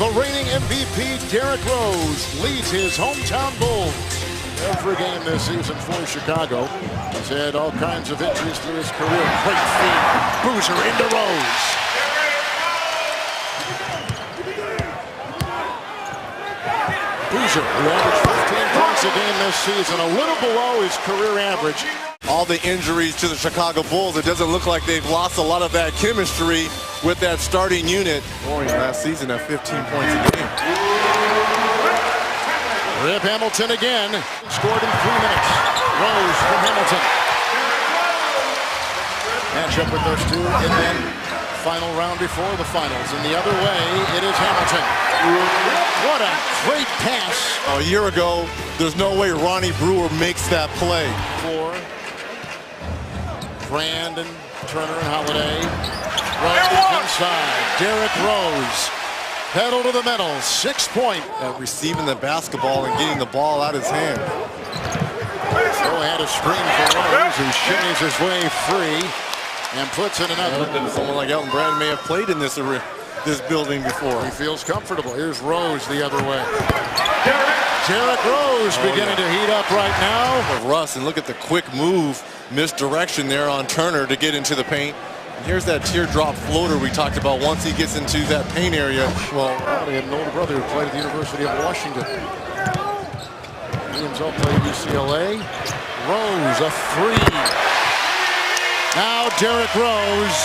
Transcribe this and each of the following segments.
The reigning MVP, Derrick Rose, leads his hometown Bulls. Every game this season for Chicago. He's had all kinds of injuries through his career. Great feed. Boozer into Rose. Boozer, who averaged 15 points a game this season, a little below his career average. All the injuries to the Chicago Bulls, it doesn't look like they've lost a lot of that chemistry with that starting unit. Scoring last season at 15 points a game. Rip Hamilton again. Scored in 3 minutes. Rose from Hamilton. Match up with those two in the final round before the finals. And the other way, it is Hamilton. What a great pass. A year ago, there's no way Ronnie Brewer makes that play. For Brandon, Turner, and Holiday. Rose gets inside. Derrick Rose. Pedal to the metal, 6-point. Receiving the basketball and getting the ball out of his hand. So had a screen for Rose, who shimmies his way free and puts in another. Someone like Elton Brand may have played in this building before. He feels comfortable. Here's Rose the other way. Derrick Rose beginning to heat up right now. Russ, and look at the quick move, misdirection there on Turner to get into the paint. Here's that teardrop floater we talked about once he gets into that paint area. Well, he had an older brother who played at the University of Washington. He himself played at UCLA. Rose, a three. Now Derrick Rose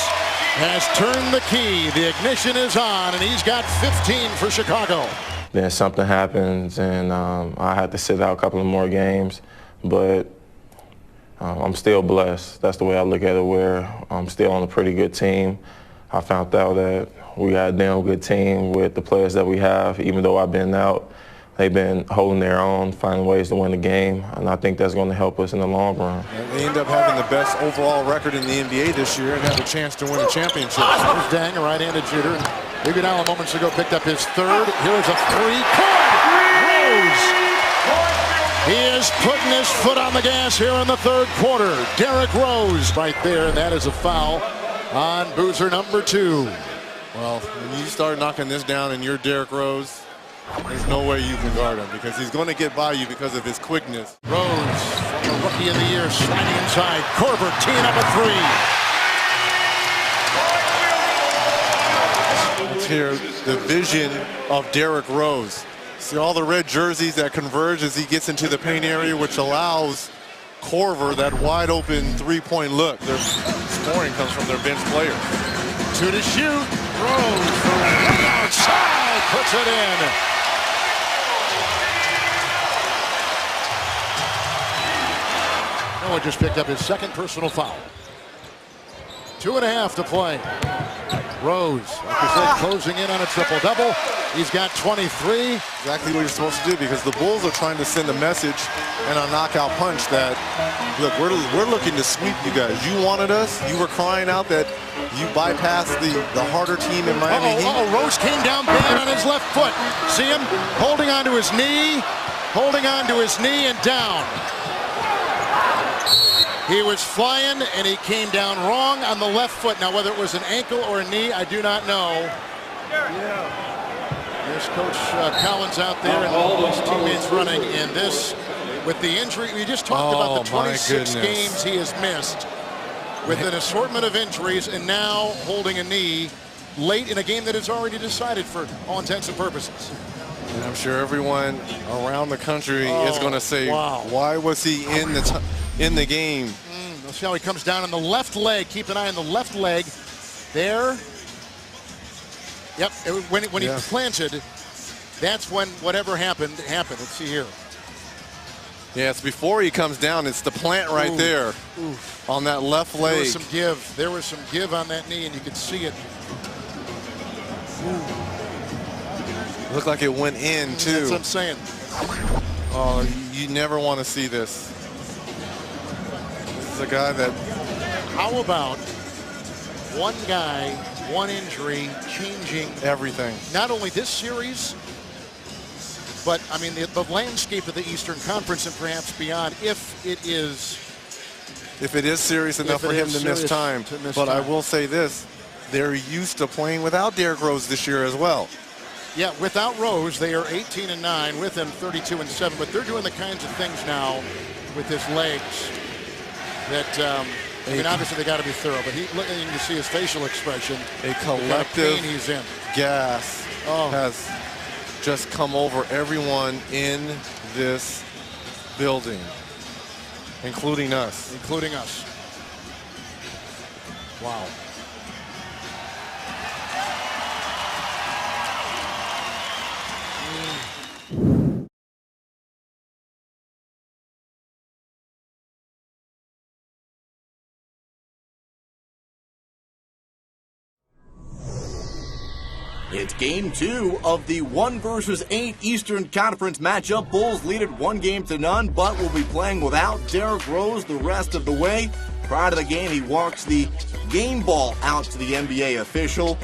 has turned the key. The ignition is on, and he's got 15 for Chicago. Then something happens, and I had to sit out a couple of more games, but I'm still blessed. That's the way I look at it, where I'm still on a pretty good team. I found out that we got a damn good team with the players that we have. Even though I've been out, they've been holding their own, finding ways to win the game, and I think that's going to help us in the long run. They end up having the best overall record in the NBA this year and have a chance to win a championship. There's Dang, a right-handed shooter. David Allen moments ago picked up his third. Here's a three. Rose! He is putting his foot on the gas here in the third quarter. Derrick Rose right there, and that is a foul on Boozer number 2. Well, when you start knocking this down and you're Derrick Rose, there's no way you can guard him because he's going to get by you because of his quickness. Rose, the rookie of the year, sliding inside. Corbett teeing up a three. Let's hear the vision of Derrick Rose. See all the red jerseys that converge as he gets into the paint area, which allows Corver that wide open three-point look. Their scoring comes from their bench players. 2 to shoot. Rose from way outside puts it in. Noah just picked up his second personal foul. 2.5 to play. Rose, like I said, closing in on a triple-double. He's got 23. Exactly what you're supposed to do, because the Bulls are trying to send a message and a knockout punch that, look, we're looking to sweep you guys. You wanted us. You were crying out that you bypassed the harder team in Miami Heat. Rose came down bad on his left foot. See him holding on to his knee, and down. He was flying, and he came down wrong on the left foot. Now, whether it was an ankle or a knee, I do not know. There's Coach Collins out there, and all those teammates running. And this, with the injury, we just talked about the 26 games he has missed with an assortment of injuries, and now holding a knee late in a game that is already decided for all intents and purposes. And I'm sure everyone around the country is going to say, wow, why was he in the game? We'll see how he comes down on the left leg. Keep an eye on the left leg. There. Yep, when he planted, that's when whatever happened. Let's see here. Yeah, it's before he comes down. It's the plant right there on that left leg. There was some give. There was some give on that knee, and you could see it. Looked like it went in, too. That's what I'm saying. Oh, you never want to see this. This is a guy that... How about one guy, one injury, changing everything? Not only this series, but, I mean, the landscape of the Eastern Conference and perhaps beyond, if it is serious enough for him to miss time. But I will say this, they're used to playing without Derrick Rose this year as well. Yeah, without Rose, they are 18-9. With him, 32-7. But they're doing the kinds of things now with his legs that, I mean, obviously they got to be thorough. But you can see his facial expression. A collective pain he's in. gas has just come over everyone in this building, including us. Including us. Wow. It's game 2 of the 1 versus 8 Eastern Conference matchup. Bulls lead it 1-0, but will be playing without Derrick Rose the rest of the way. Prior to the game, he walks the game ball out to the NBA official.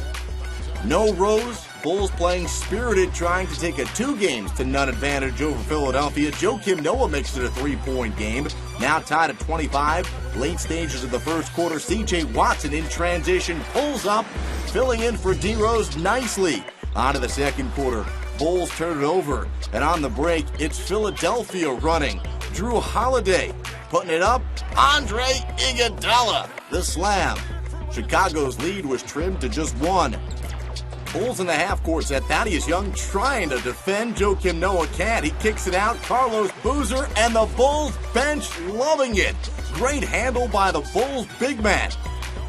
No Rose. Bulls playing spirited, trying to take a 2-0 advantage over Philadelphia. Joakim Noah makes it a 3-point game. Now tied at 25. Late stages of the first quarter, C.J. Watson in transition pulls up, filling in for D. Rose nicely. On to the second quarter. Bulls turn it over, and on the break, it's Philadelphia running. Drew Holiday putting it up. Andre Iguodala, the slam. Chicago's lead was trimmed to just 1. Bulls in the half-court set. Thaddeus Young trying to defend. Joakim Noah can't. He kicks it out. Carlos Boozer and the Bulls bench loving it. Great handle by the Bulls big man.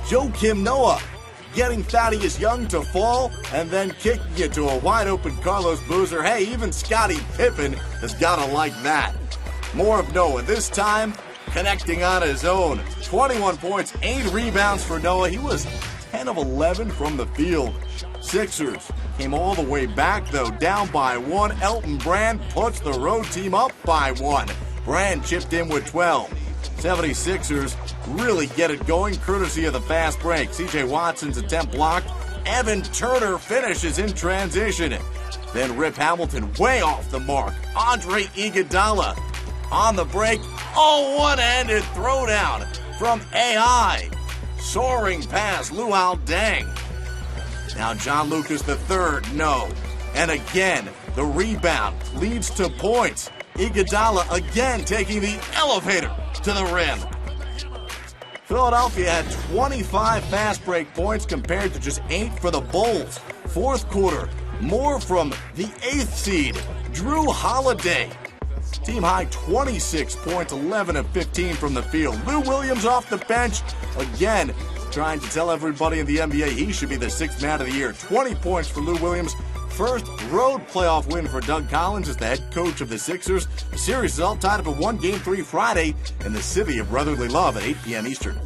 Joakim Noah getting Thaddeus Young to fall and then kicking it to a wide-open Carlos Boozer. Hey, even Scottie Pippen has got to like that. More of Noah, this time connecting on his own. 21 points, 8 rebounds for Noah. He was 10 of 11 from the field. Sixers came all the way back, though, down by 1. Elton Brand puts the road team up by 1. Brand chipped in with 12. 76ers really get it going, courtesy of the fast break. C.J. Watson's attempt blocked. Evan Turner finishes in transition. Then Rip Hamilton way off the mark. Andre Iguodala on the break. Oh, one-handed throwdown from AI. Soaring past Luol Deng. Now John Lucas III, no. And again, the rebound leads to points. Iguodala again taking the elevator to the rim. Philadelphia had 25 fast break points compared to just 8 for the Bulls. Fourth quarter, more from the 8th seed, Drew Holiday. Team high 26 points, 11 of 15 from the field. Lou Williams off the bench, again, trying to tell everybody in the NBA he should be the 6th man of the year. 20 points for Lou Williams. First road playoff win for Doug Collins as the head coach of the Sixers. The series is all tied up at 1 Game 3 Friday in the city of brotherly love at 8 p.m. Eastern.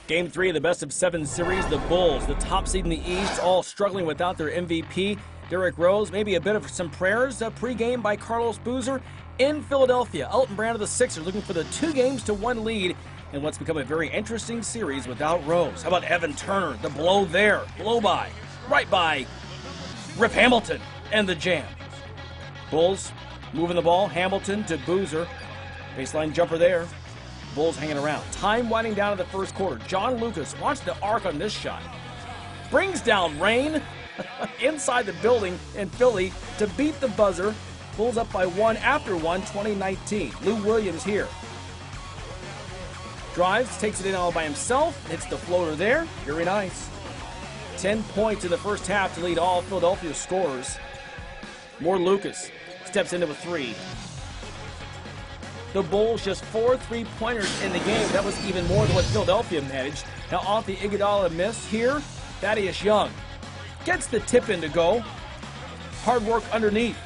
Game 3 of the best-of-7 series. The Bulls, the top seed in the East, all struggling without their MVP, Derrick Rose. Maybe a bit of some prayers pregame by Carlos Boozer. In Philadelphia, Elton Brand of the Sixers looking for the 2-1 lead in what's become a very interesting series without Rose. How about Evan Turner? The blow there. Blow by. Right by Rip Hamilton and the jam. Bulls moving the ball. Hamilton to Boozer. Baseline jumper there. Bulls hanging around. Time winding down in the first quarter. John Lucas, watch the arc on this shot. Brings down rain inside the building in Philly to beat the buzzer. Bulls up by 1 after 1, 20-19. Lou Williams here. Drives, takes it in all by himself, hits the floater there. Very nice. 10 points in the first half to lead all Philadelphia scorers. More Lucas. Steps into a 3. The Bulls just 4 3-pointers in the game. That was even more than what Philadelphia managed. Now off the Iguodala miss here, Thaddeus Young gets the tip in to go. Hard work underneath.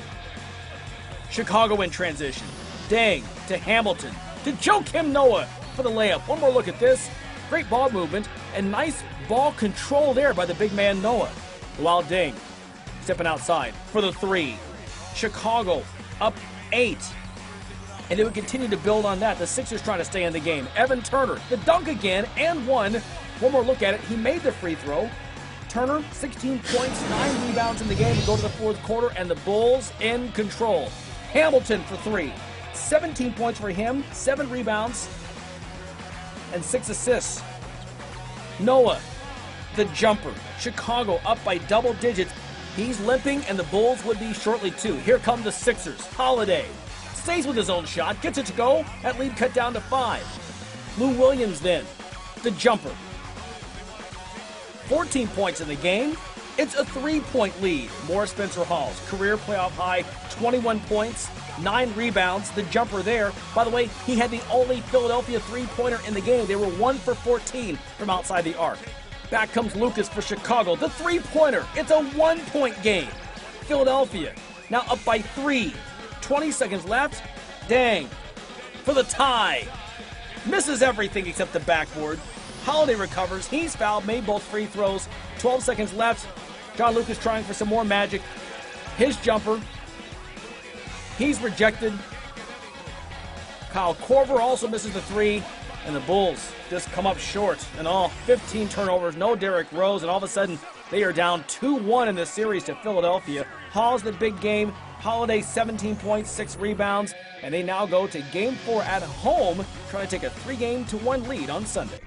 Chicago in transition. Deng to Hamilton to Joakim Noah for the layup. One more look at this. Great ball movement and nice ball control there by the big man Noah. While Deng stepping outside for the 3. Chicago up 8. And they would continue to build on that. The Sixers trying to stay in the game. Evan Turner, the dunk again, and 1. One more look at it. He made the free throw. Turner, 16 points, 9 rebounds in the game to go to the fourth quarter, and the Bulls in control. Hamilton for 3. 17 points for him, 7 rebounds, and 6 assists Noah, the jumper. Chicago up by double digits. He's limping, and the Bulls would be shortly too. Here come the Sixers. Holiday stays with his own shot, gets it to go. That lead cut down to 5. Lou Williams then, the jumper. 14 points in the game. It's a 3-point lead. More Spencer Hawes, career playoff high, 21 points, 9 rebounds. The jumper there. By the way, he had the only Philadelphia three-pointer in the game. They were 1 for 14 from outside the arc. Back comes Lucas for Chicago. The three-pointer. It's a 1-point game. Philadelphia now up by 3. 20 seconds left. Dang. For the tie. Misses everything except the backboard. Holiday recovers. He's fouled. Made both free throws. 12 seconds left. John Lucas trying for some more magic. His jumper. He's rejected. Kyle Korver also misses the 3. And the Bulls just come up short. And all 15 turnovers. No Derrick Rose. And all of a sudden, they are down 2-1 in this series to Philadelphia. Hall's the big game. Holiday 17 points, 6 rebounds. And they now go to Game 4 at home, trying to take a 3-1 lead on Sunday.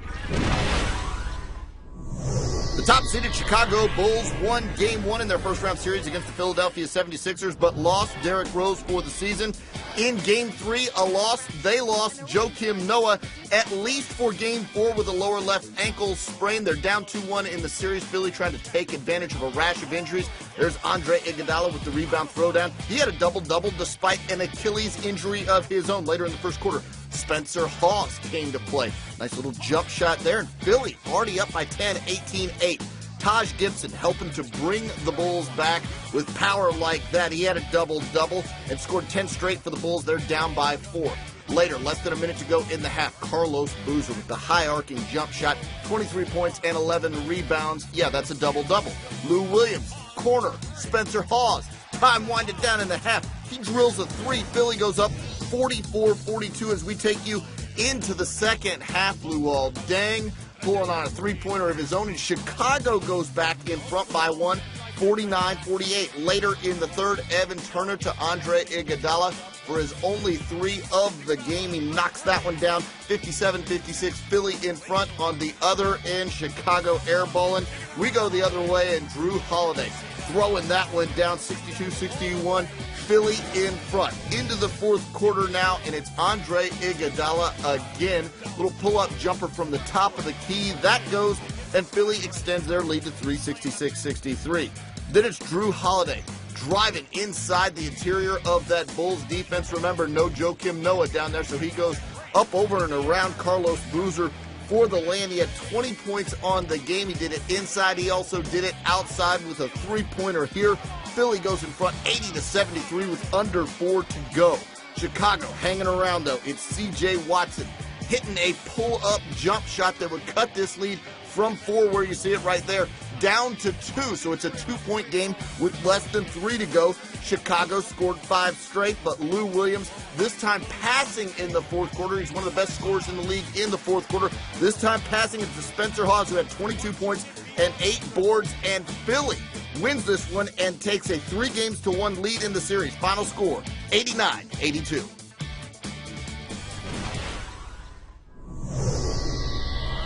The top-seeded Chicago Bulls won Game 1 in their first-round series against the Philadelphia 76ers, but lost Derrick Rose for the season. In Game 3, a loss. They lost Joakim Noah, at least for Game 4 with a lower left ankle sprain. They're down 2-1 in the series. Philly trying to take advantage of a rash of injuries. There's Andre Iguodala with the rebound throwdown. He had a double-double despite an Achilles injury of his own later in the first quarter. Spencer Hawes came to play. Nice little jump shot there. And Philly already up by 10, 18-8. Taj Gibson helping to bring the Bulls back with power like that. He had a double-double and scored 10 straight for the Bulls. They're down by 4. Later, less than a minute to go in the half, Carlos Boozer with the high-arcing jump shot, 23 points and 11 rebounds. Yeah, that's a double-double. Lou Williams, corner, Spencer Hawes. Time winded down in the half. He drills a 3. Philly goes up 44-42 as we take you into the second half. Luol Deng pulling on a 3-pointer of his own, and Chicago goes back in front by 1, 49-48. Later in the third, Evan Turner to Andre Iguodala for his only 3 of the game. He knocks that one down, 57-56. Philly in front. On the other end, Chicago airballing. We go the other way, and Drew Holiday throwing that one down, 62-61. Philly in front. Into the fourth quarter now, and it's Andre Iguodala again. Little pull-up jumper from the top of the key. That goes, and Philly extends their lead to 366-63. Then it's Drew Holiday driving inside the interior of that Bulls defense. Remember, no Joakim Noah down there, so he goes up over and around Carlos Boozer for the land. He had 20 points on the game. He did it inside. He also did it outside with a 3-pointer here. Philly goes in front 80-73 with under 4 to go. Chicago hanging around, though. It's C.J. Watson hitting a pull-up jump shot that would cut this lead from 4, where you see it right there, down to 2. So it's a 2-point game with less than 3 to go. Chicago scored 5 straight, but Lou Williams, this time passing in the fourth quarter. He's one of the best scorers in the league in the fourth quarter. This time passing it to Spencer Hawes, who had 22 points and 8 boards, and Philly wins this one and takes a 3-1 lead in the series. Final score, 89-82.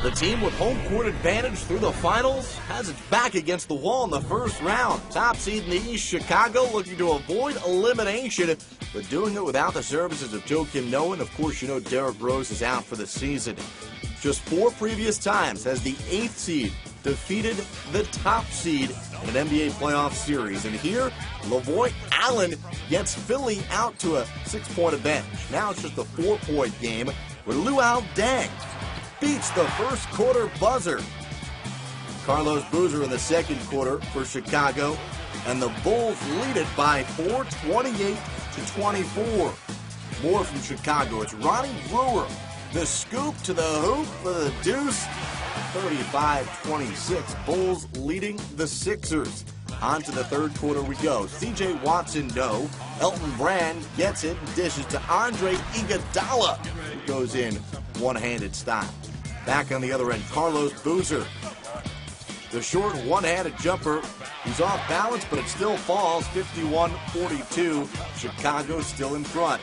The team with home court advantage through the finals has its back against the wall in the first round. Top seed in the East, Chicago, looking to avoid elimination, but doing it without the services of Joakim Noah. And of course, you know Derrick Rose is out for the season. Just 4 previous times has the 8th seed defeated the top seed in an NBA playoff series. And here, LaVoy Allen gets Philly out to a 6-point advantage. Now it's just a 4-point game where Luol Deng beats the first quarter buzzer. Carlos Boozer in the second quarter for Chicago, and the Bulls lead it by 4, 28-24. More from Chicago. It's Ronnie Brewer. The scoop to the hoop for the deuce. 35-26. Bulls leading the Sixers. On to the third quarter we go. C.J. Watson, no. Elton Brand gets it and dishes to Andre Iguodala, who goes in one-handed style. Back on the other end, Carlos Boozer. The short one-handed jumper. He's off balance, but it still falls. 51-42. Chicago still in front.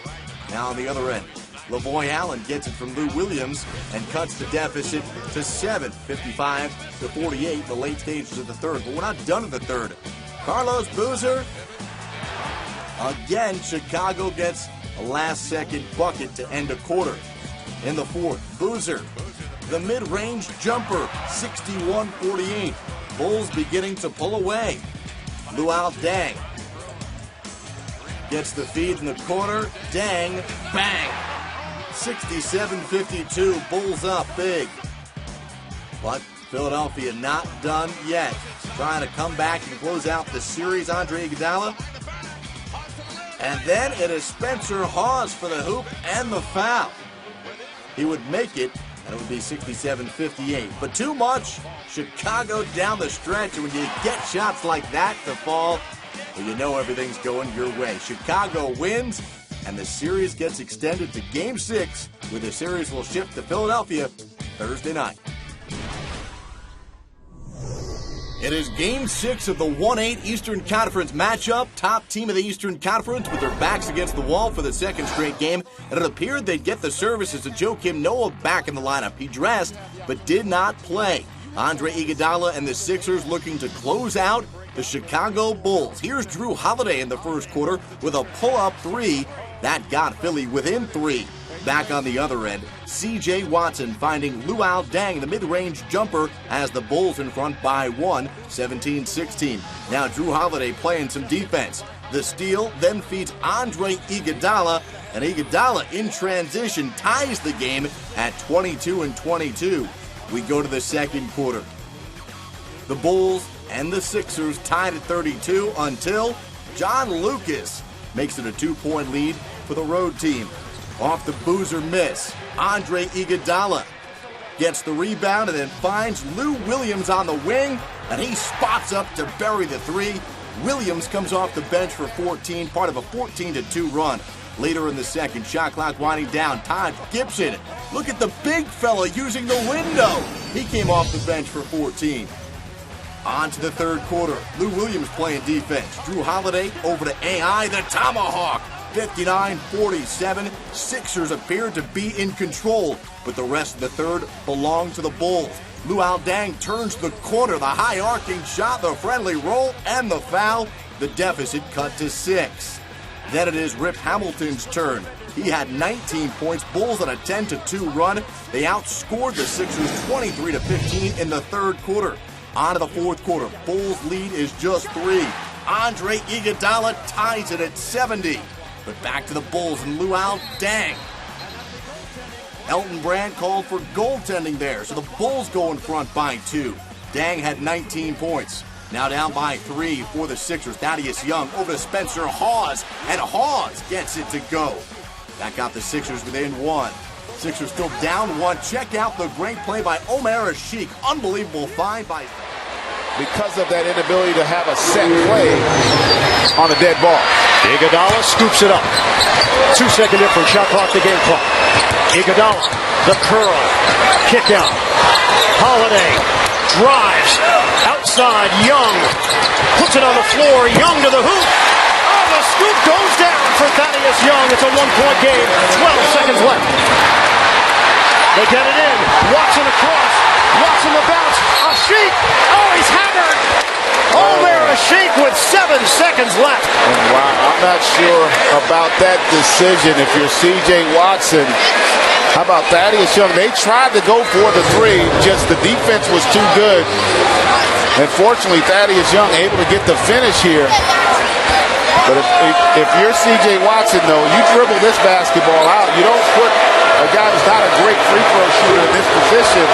Now on the other end, Lavoy Allen gets it from Lou Williams and cuts the deficit to 7, 55-48 in the late stages of the third. But we're not done in the third. Carlos Boozer. Again, Chicago gets a last-second bucket to end a quarter. In the fourth, Boozer, the mid-range jumper, 61-48. Bulls beginning to pull away. Luol Deng gets the feed in the corner. Deng, bang! 67-52, Bulls up big. But Philadelphia not done yet. Trying to come back and close out the series, Andre Iguodala. And then it is Spencer Hawes for the hoop and the foul. He would make it, and it would be 67-58. But too much. Chicago down the stretch, and when you get shots like that to fall, well, you know everything's going your way. Chicago wins, and the series gets extended to Game 6, where the series will shift to Philadelphia Thursday night. It is Game 6 of the 1-8 Eastern Conference matchup. Top team of the Eastern Conference with their backs against the wall for the second straight game. And it appeared they'd get the services of Joakim Noah back in the lineup. He dressed, but did not play. Andre Iguodala and the Sixers looking to close out the Chicago Bulls. Here's Drew Holiday in the first quarter with a pull-up three. That got Philly within 3. Back on the other end, C.J. Watson finding Luol Deng, the mid-range jumper, as the Bulls in front by 1, 17-16. Now Drew Holiday playing some defense. The steal then feeds Andre Iguodala, and Iguodala in transition ties the game at 22-22. We go to the second quarter. The Bulls and the Sixers tied at 32 until John Lucas makes it a 2-point lead for the road team. Off the Boozer miss, Andre Iguodala gets the rebound and then finds Lou Williams on the wing, and he spots up to bury the 3. Williams comes off the bench for 14, part of a 14-2 run. Later in the second, shot clock winding down. Todd Gibson, look at the big fella using the window. He came off the bench for 14. On to the third quarter. Lou Williams playing defense. Drew Holiday over to AI, the tomahawk. 59-47. Sixers appeared to be in control, but the rest of the third belonged to the Bulls. Luol Deng turns the corner, the high arcing shot, the friendly roll, and the foul. The deficit cut to 6. Then it is Rip Hamilton's turn. He had 19 points. Bulls on a 10-2 run. They outscored the Sixers 23-15 in the third quarter. On to the fourth quarter. Bulls lead is just 3. Andre Iguodala ties it at 70. But back to the Bulls and Luol Deng. Elton Brand called for goaltending there, so the Bulls go in front by 2. Deng had 19 points. Now down by 3 for the Sixers. Thaddeus Young over to Spencer Hawes, and Hawes gets it to go. That got the Sixers within 1. Sixers still down 1. Check out the great play by Omer Asik. Unbelievable find by... Because of that inability to have a set play on a dead ball. Iguodala scoops it up. 2-second difference, shot clock to game clock. Iguodala, the curl, kick out. Holiday drives, outside, Young, puts it on the floor, Young to the hoop. Oh, the scoop goes down for Thaddeus Young. It's a 1-point game, 12 seconds left. They get it in, Watson across, Watson the bounce, Asik, oh, he's hammered. Omer Asik with 7 seconds left. And wow, I'm not sure about that decision if you're C.J. Watson. How about Thaddeus Young? They tried to go for the 3, just the defense was too good. And fortunately, Thaddeus Young able to get the finish here. But if you're C.J. Watson, though, you dribble this basketball out. You don't put a guy who's not a great free throw shooter in this position.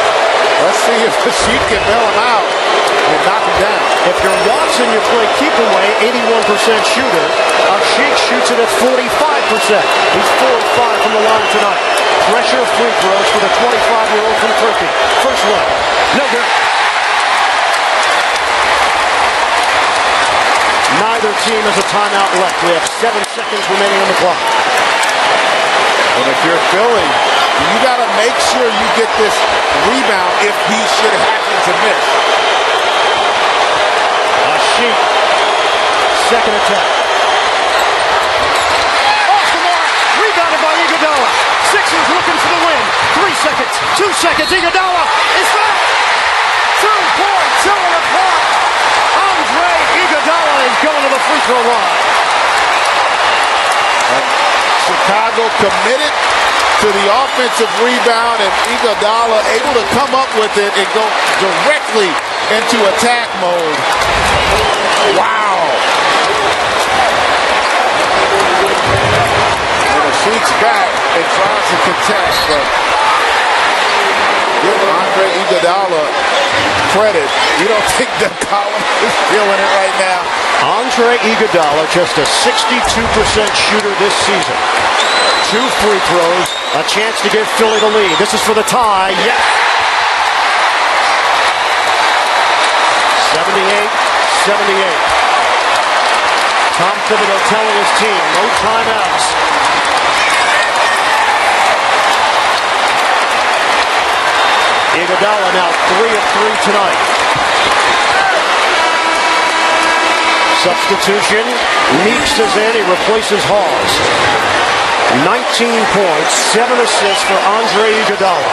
Let's see if Asik can bail him out and knock him down. If you're Watson, you play keep away, 81% shooter. Asik shoots it at 45%. He's 4 of 5 from the line tonight. Pressure free throws for the 25-year-old from Turkey. First one, no good. Neither team has a timeout left. We have 7 seconds remaining on the clock. And if you're Philly, you got to make sure you get this rebound if he should happen to miss. Asik, second attack. Off the mark, rebounded by Iguodala. 6 2 seconds. Iguodala is fouled. 2.2 on the clock. Andre Iguodala is going to the free throw line. And Chicago committed to the offensive rebound, and Iguodala able to come up with it and go directly into attack mode. Wow. And he shoots back and tries to contest, but give Andre Iguodala credit. You don't think that Collins is feeling it right now? Andre Iguodala, just a 62% shooter this season. 2 free throws, a chance to give Philly the lead. This is for the tie. Yes. 78-78. Tom Thibodeau telling his team, no timeouts. Iguodala now 3 of 3 tonight. Substitution. Meeks is in. He replaces Hawes. 19 points, 7 assists for Andre Iguodala.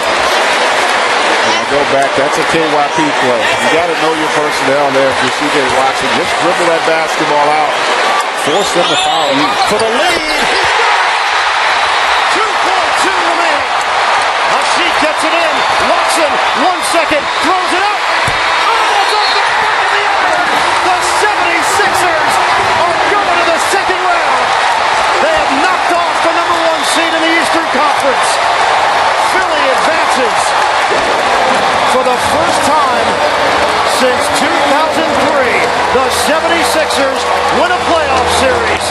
And I go back, that's a KYP play. You got to know your personnel there if you're CJ Watson. Just dribble that basketball out. Force them to foul you. For the lead. 2.2 remaining. Hasheet gets it in. Watson, 1 second, throws it up. Almost off the back of the iron. The 76ers are going to the second round. They have knocked off the number 1 seed in the Eastern Conference. Philly advances for the first time since 2003. The 76ers win a playoff series.